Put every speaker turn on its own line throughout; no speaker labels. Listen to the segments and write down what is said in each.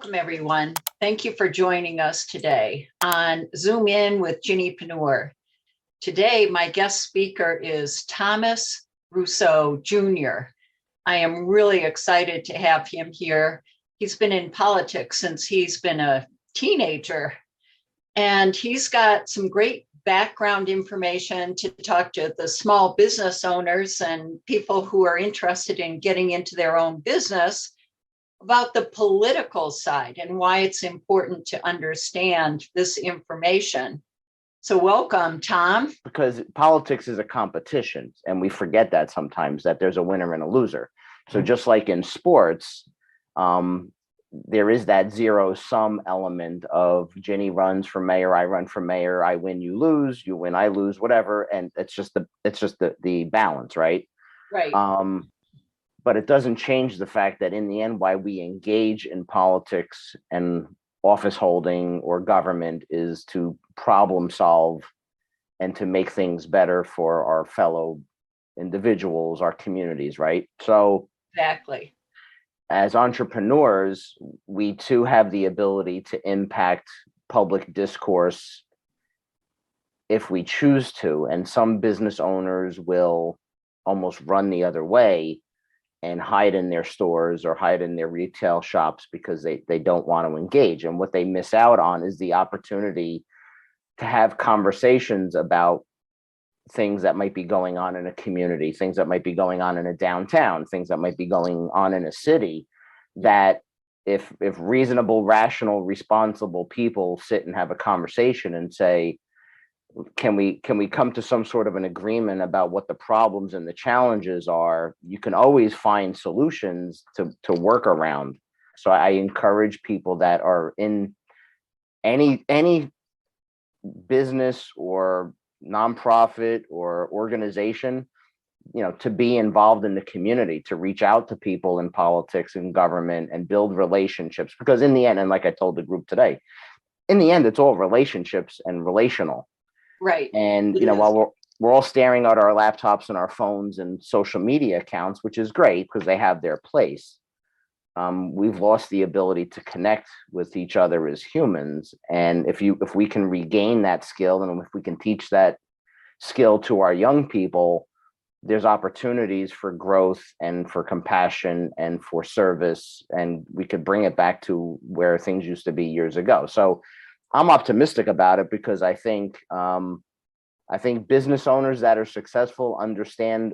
Welcome, everyone. Thank you for joining us today on Zoom In with Ginny. Today, my guest speaker is Thomas Russo, Jr. I am really excited to have him here. He's been in politics since he's been a teenager, and he's got some great background information to talk to the small business owners and people who are interested in getting into their own business about the political side and why it's important to understand this information. So welcome, Tom.
Because politics is a competition, and we forget that sometimes, that there's a winner and a loser. So just like in sports, there is that zero-sum element of Ginny runs for mayor, I run for mayor, I win, you lose, you win, I lose, whatever. And it's just the balance, right?
Right.
But it doesn't change the fact that in the end, why we engage in politics and office holding or government is to problem solve and to make things better for our fellow individuals, our communities, right? So
Exactly.
as entrepreneurs, we too have the ability to impact public discourse if we choose to. And some business owners will almost run the other way and hide in their stores or hide in their retail shops because they don't want to engage. And what they miss out on is the opportunity to have conversations about things that might be going on in a community, things that might be going on in a downtown, things that might be going on in a city, that if reasonable, rational, responsible people sit and have a conversation and say, can we come to some sort of an agreement about what the problems and the challenges are? You can always find solutions to work around. So I encourage people that are in any business or nonprofit or organization, to be involved in the community, to reach out to people in politics and government and build relationships. Because in the end, and like I told the group today, in the end, it's all relationships and relational.
Right.
And while we're all staring at our laptops and our phones and social media accounts, which is great because they have their place, we've lost the ability to connect with each other as humans. And if we can regain that skill, and if we can teach that skill to our young people, there's opportunities for growth and for compassion and for service, and we could bring it back to where things used to be years ago. So I'm optimistic about it because I think business owners that are successful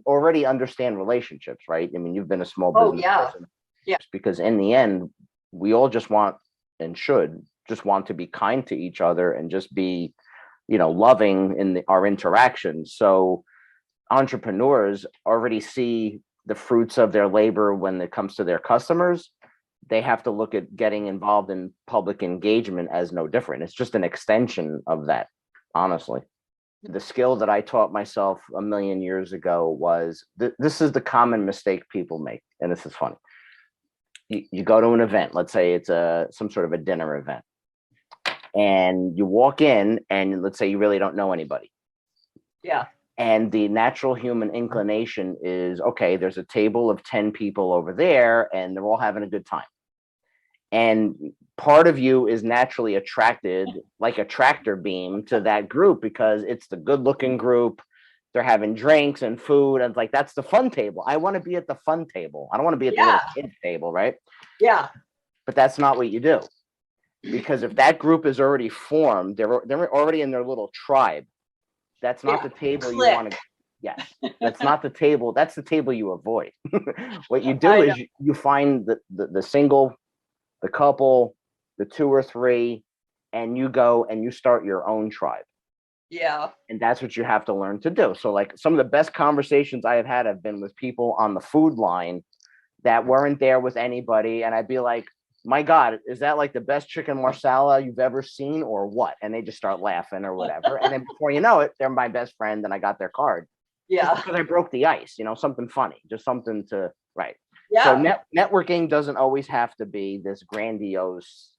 already understand relationships, right? I mean, you've been a small business person.
Yeah.
Because in the end, we all just want and should just want to be kind to each other and just be, loving in our interactions. So entrepreneurs already see the fruits of their labor when it comes to their customers. They have to look at getting involved in public engagement as no different. It's just an extension of that, honestly. The skill that I taught myself a million years ago was this is the common mistake people make. And this is funny. You go to an event, let's say it's some sort of a dinner event, and you walk in and let's say you really don't know anybody.
Yeah.
And the natural human inclination is, okay, there's a table of 10 people over there and they're all having a good time. And part of you is naturally attracted like a tractor beam to that group because it's the good looking group. They're having drinks and food. And it's like, that's the fun table. I want to be at the fun table. I don't want to be at the little kid table, right?
Yeah.
But that's not what you do. Because if that group is already formed, they're already in their little tribe. That's not the table you want to. Yes, that's not the table. That's the table you avoid. What you do is you find the single, the couple, the two or three, and you go and you start your own tribe.
Yeah.
And that's what you have to learn to do. So like some of the best conversations I have had have been with people on the food line that weren't there with anybody. And I'd be like, my God, is that like the best chicken marsala you've ever seen or what? And they just start laughing or whatever. And then before you know it, they're my best friend and I got their card.
Yeah.
Because I broke the ice, something funny, just something to, right.
Yeah.
So networking doesn't always have to be this grandiose,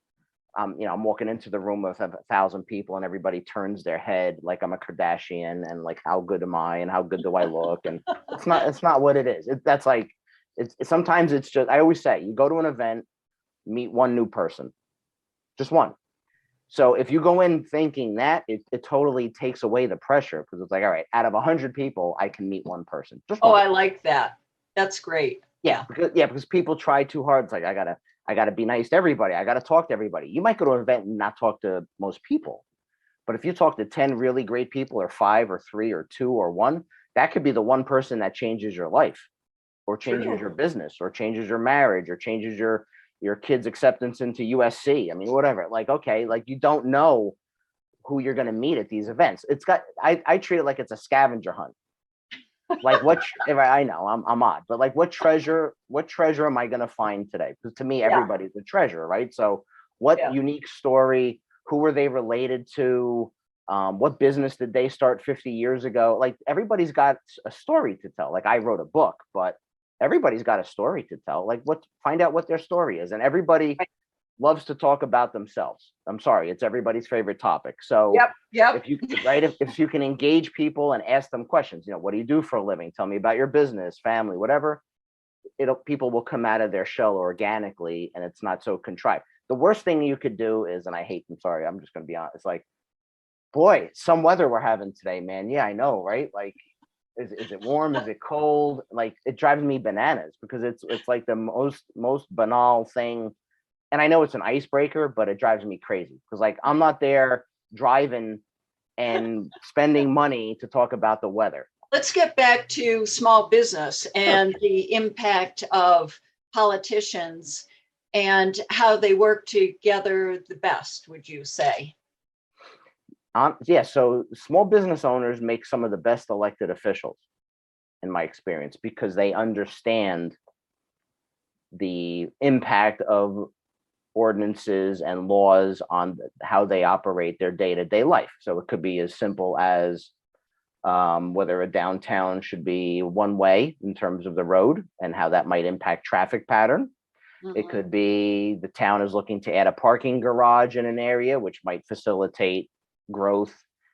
I'm walking into the room with 1,000 people and everybody turns their head like I'm a Kardashian and like, how good am I and how good do I look? And it's not what it is. Sometimes it's just, I always say, you go to an event, meet one new person. just one. So if you go in thinking that, it totally takes away the pressure, because it's like, all right, out of 100 people, I can meet one person, just
Oh,
one.
I like that. That's great. Yeah.
Because people try too hard. It's like, I gotta be nice to everybody. I gotta talk to everybody. You might go to an event and not talk to most people, but if you talk to 10 really great people, or 5 or 3 or 2 or 1, that could be the one person that changes your life, or changes your
True.
business, or changes your marriage, or changes your kids' acceptance into USC. I mean, whatever. Like, okay, like, you don't know who you're going to meet at these events. I treat it like it's a scavenger hunt. Like, if I know I'm odd, but like, what treasure am I going to find today? Because to me,
Yeah.
everybody's a treasure, right? So what
Yeah.
unique story, who were they related to? What business did they start 50 years ago? Like, everybody's got a story to tell. Like, I wrote a book, but everybody's got a story to tell. Like, find out what their story is. And everybody
Right.
loves to talk about themselves. I'm sorry, it's everybody's favorite topic. So
Yep. Yep.
if you can engage people and ask them questions, what do you do for a living? Tell me about your business, family, whatever. People will come out of their shell organically, and it's not so contrived. The worst thing you could do is, and I'm sorry, I'm just going to be honest. It's like, boy, some weather we're having today, man. Yeah, I know, right? Like, is it warm? Is it cold? Like, it drives me bananas, because it's like the most banal thing. And I know it's an icebreaker, but it drives me crazy, because, like, I'm not there driving and spending money to talk about the weather.
Let's get back to small business and the impact of politicians and how they work together the best, would you say?
Yeah, so small business owners make some of the best elected officials, in my experience, because they understand the impact of ordinances and laws on how they operate their day-to-day life. So it could be as simple as whether a downtown should be one way in terms of the road, and how that might impact traffic pattern. It could be the town is looking to add a parking garage in an area, which might facilitate growth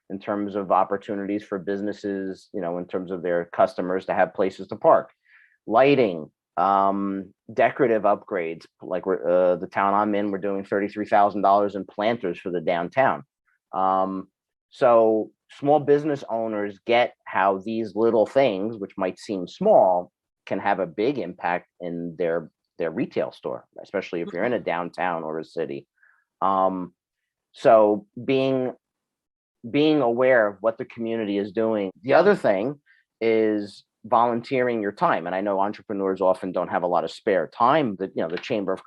in terms of opportunities for businesses, in terms of their customers to have places to park. Lighting, decorative upgrades, like the town I'm in, we're doing $33,000 in planters for the downtown. So small business owners get how these little things, which might seem small, can have a big impact in their retail store, especially if you're in a downtown or a city. So being aware of what the community is doing. The other thing is volunteering your time. And I know entrepreneurs often don't have a lot of spare time. The chambers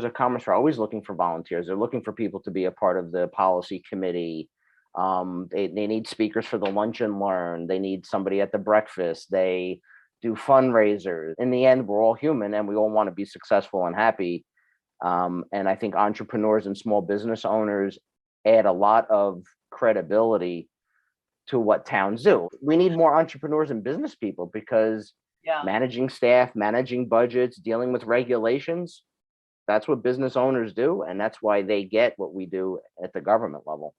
of commerce are always looking for volunteers. They're looking for people to be a part of the policy committee. They need speakers for the lunch and learn. They need somebody at the breakfast. They do fundraisers. In the end, we're all human, and we all want to be successful and happy. And I think entrepreneurs and small business owners add a lot of credibility to what towns do. We need more entrepreneurs and business people, because managing staff, managing budgets, dealing with regulations, that's what business owners do. And that's why they get what we do at the government level.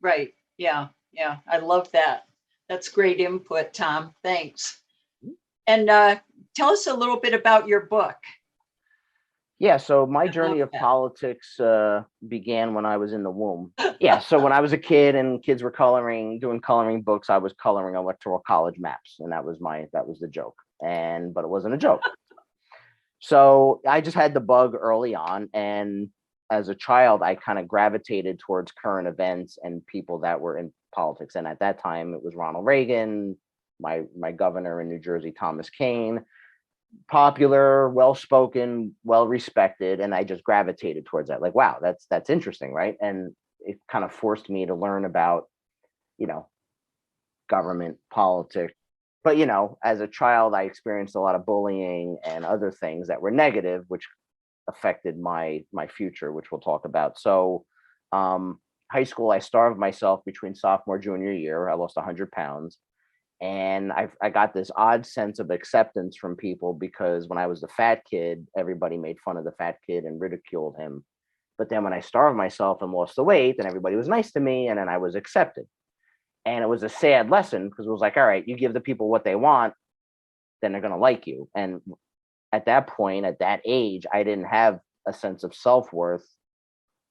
Right. Yeah. Yeah. I love that. That's great input, Tom. Thanks. And tell us a little bit about your book.
Yeah, so my journey of politics began when I was in the womb. Yeah, so when I was a kid and kids were doing coloring books, I was coloring electoral college maps, and that was the joke. But it wasn't a joke. So I just had the bug early on, and as a child, I kind of gravitated towards current events and people that were in politics. And at that time, it was Ronald Reagan, my governor in New Jersey, Thomas Kean. Popular, well-spoken, well-respected, and I just gravitated towards that. Like, wow, that's interesting, right? And it kind of forced me to learn about, government, politics. But as a child, I experienced a lot of bullying and other things that were negative, which affected my future, which we'll talk about. So, high school, I starved myself between sophomore junior year. I lost 100 pounds. And I got this odd sense of acceptance from people, because when I was the fat kid, everybody made fun of the fat kid and ridiculed him. But then when I starved myself and lost the weight, then everybody was nice to me, and then I was accepted. And it was a sad lesson, because it was like, all right, you give the people what they want, then they're going to like you. And at that point, at that age, I didn't have a sense of self-worth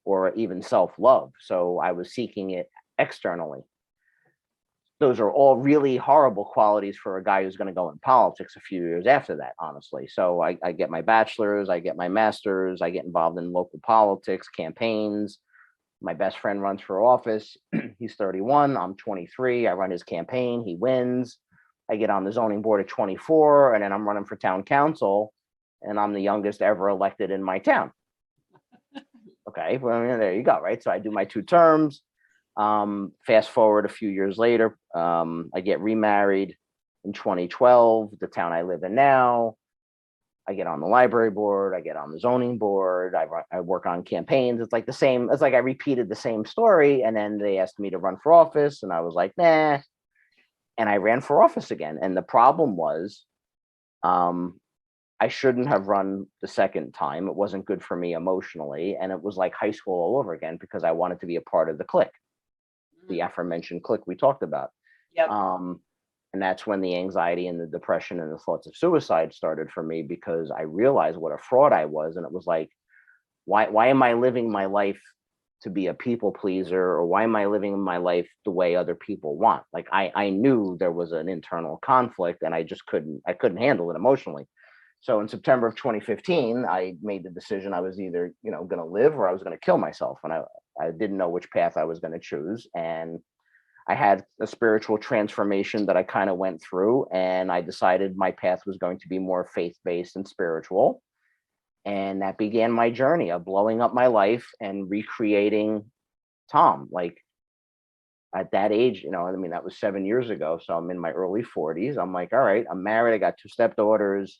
or even self-love. So I was seeking it externally. Those are all really horrible qualities for a guy who's going to go in politics a few years after that, honestly. So I get my bachelor's, I get my master's, I get involved in local politics, campaigns. My best friend runs for office. He's 31. I'm 23. I run his campaign. He wins. I get on the zoning board at 24, and then I'm running for town council, and I'm the youngest ever elected in my town. Okay, well, I mean, there you go, right? So I do my 2 terms. Fast forward a few years later, I get remarried in 2012, the town I live in now. I get on the library board, I get on the zoning board, I work on campaigns. It's like the same, it's like I repeated the same story. And then they asked me to run for office, and I was like, nah. And I ran for office again. And the problem was, I shouldn't have run the second time. It wasn't good for me emotionally. And it was like high school all over again, because I wanted to be a part of the clique, the aforementioned clique we talked about.
Yep.
And that's when the anxiety and the depression and the thoughts of suicide started for me, because I realized what a fraud I was. And it was like, why am I living my life to be a people pleaser? Or why am I living my life the way other people want? Like I knew there was an internal conflict, and I couldn't handle it emotionally. So in September of 2015, I made the decision I was either, going to live, or I was going to kill myself. And I didn't know which path I was going to choose. And I had a spiritual transformation that I kind of went through, and I decided my path was going to be more faith-based and spiritual. And that began my journey of blowing up my life and recreating Tom. Like at that age, I mean, that was 7 years ago. So I'm in my early 40s. I'm like, all right, I'm married. I got 2 stepdaughters.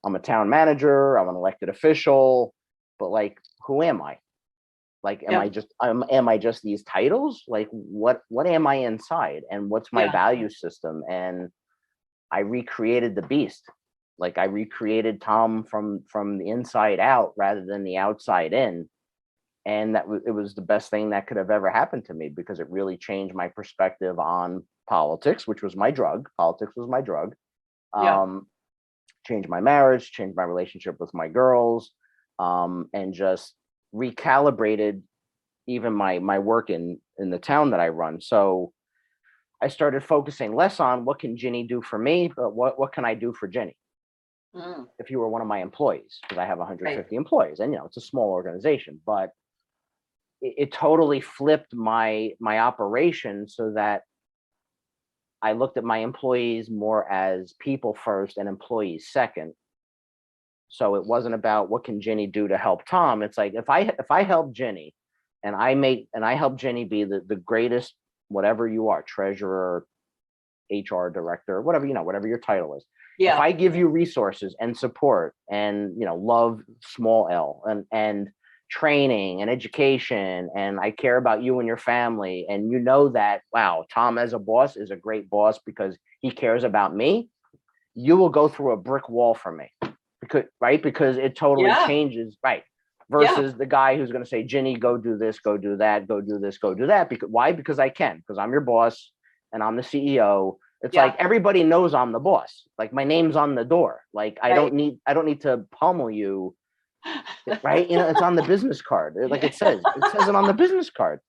I'm a town manager. I'm an elected official. But like, who am I? Like, am I just these titles? Like, what am I inside, and what's my value system? And I recreated the beast. Like I recreated Tom from the inside out rather than the outside in. And it was the best thing that could have ever happened to me, because it really changed my perspective on politics, which was my drug. Politics was my drug. Changed my marriage, changed my relationship with my girls, and just recalibrated even my work in the town that I run. So I started focusing less on what can Ginny do for me, but what can I do for Ginny? If you were one of my employees, because I have 150 employees, and it's a small organization, but it totally flipped my operation, so that I looked at my employees more as people first and employees second. So it wasn't about what can Ginny do to help Tom. It's like, if I help Ginny, and I help Ginny be the greatest, whatever you are, treasurer, HR director, whatever your title is. Yeah. If I give you resources and support and, love, small L, and training and education, and I care about you and your family, and that, wow, Tom as a boss is a great boss because he cares about me, you will go through a brick wall for me, because it totally changes, right? Versus the guy who's going to say, Ginny, go do this, go do that, go do this, go do that. Why? Because I can, because I'm your boss and I'm the CEO. It's like everybody knows I'm the boss. Like my name's on the door. Like I don't need to pummel you, right? It's on the business card. Like it says it on the business card.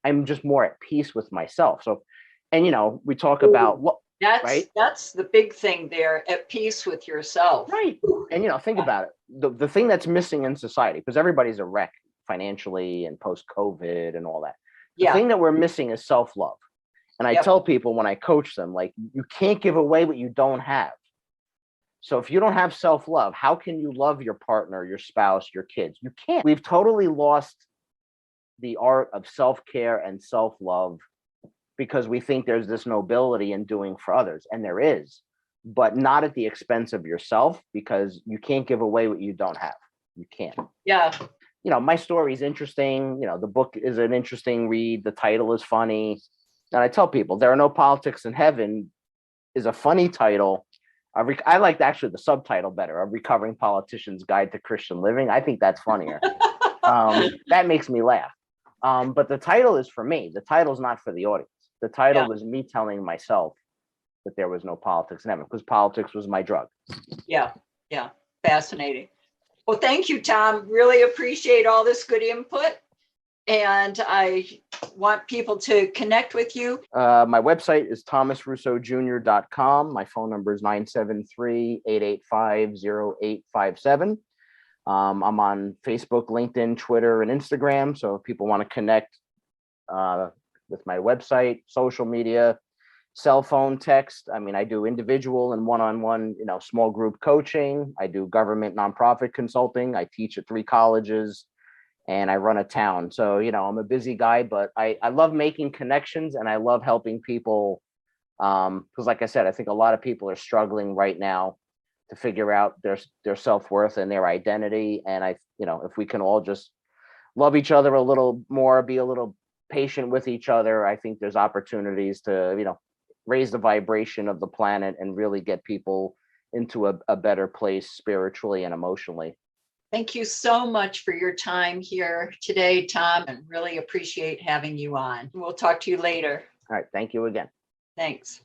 I'm just more at peace with myself. So, and we talk about what.
That's the big thing there, at peace with yourself.
Right. And, think about it. The thing that's missing in society, because everybody's a wreck financially and post-COVID and all that. The thing that we're missing is self-love. And I tell people when I coach them, like, you can't give away what you don't have. So if you don't have self-love, how can you love your partner, your spouse, your kids? You can't. We've totally lost the art of self-care and self-love, because we think there's this nobility in doing for others, and there is, but not at the expense of yourself, because you can't give away what you don't have. You can't.
Yeah.
My story is interesting. The book is an interesting read. The title is funny. And I tell people, There Are No Politics in Heaven is a funny title. I like actually the subtitle better, A Recovering Politician's Guide to Christian Living. I think that's funnier. That makes me laugh. But the title is for me. The title is not for the audience. The title was me telling myself that there was no politics in heaven, because politics was my drug.
Yeah. Fascinating. Well, thank you, Tom. Really appreciate all this good input. And I want people to connect with you.
My website is thomasrussojr.com. My phone number is 973-885-0857. I'm on Facebook, LinkedIn, Twitter, and Instagram. So if people want to connect with my website, social media, cell phone, text. I mean, I do individual and one-on-one, small group coaching. I do government nonprofit consulting. I teach at 3 colleges and I run a town. So, I'm a busy guy, but I love making connections and I love helping people. Because like I said, I think a lot of people are struggling right now to figure out their self-worth and their identity. And if we can all just love each other a little more, be a little patient with each other, I think there's opportunities to, raise the vibration of the planet and really get people into a better place spiritually and emotionally.
Thank you so much for your time here today, Tom, and really appreciate having you on. We'll talk to you later.
All right. Thank you again.
Thanks.